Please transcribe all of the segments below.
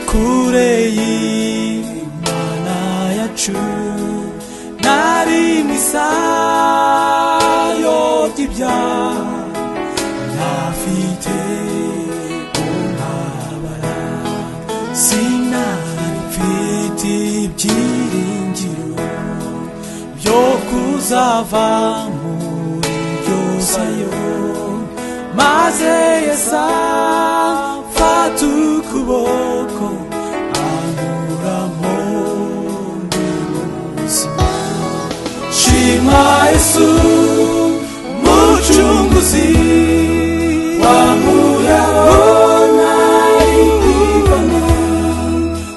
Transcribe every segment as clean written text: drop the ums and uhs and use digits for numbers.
kure y'Imana yacu nari misayo y'ibyaha ntafite unkabara sinari mfite ibyiringiro byo kuzava muri iryo sayo maze Yesu amfata ukuboko ankura muri buzima shima Yesu mucunguzi wankuyeho nari kwibana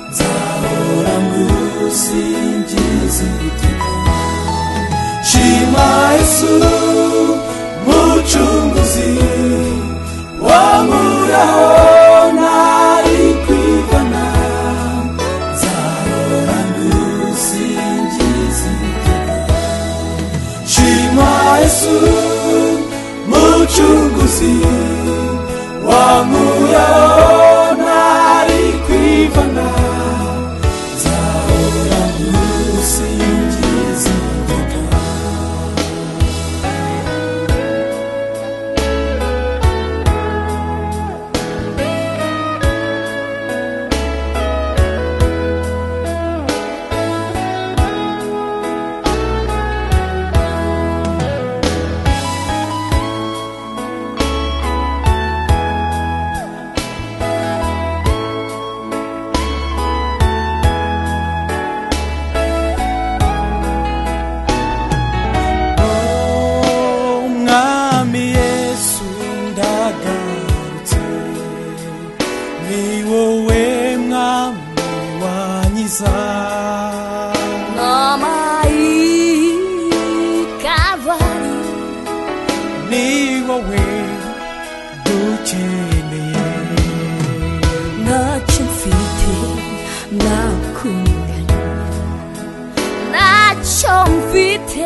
nzahora ngusingiza iteka shima Yesu mucunguzi wankuyeho nari kwibana nzahora ngusingiza iteka shima Yesu mucunguzi wankuyeho nari kwibana nzahora ngusingiza iteka Mwami Yesu ndagarutse ni wowe mwami wanyiza Kalvari ni wowe dukeneye ntacyo mfite nakunganya ntacyo mfite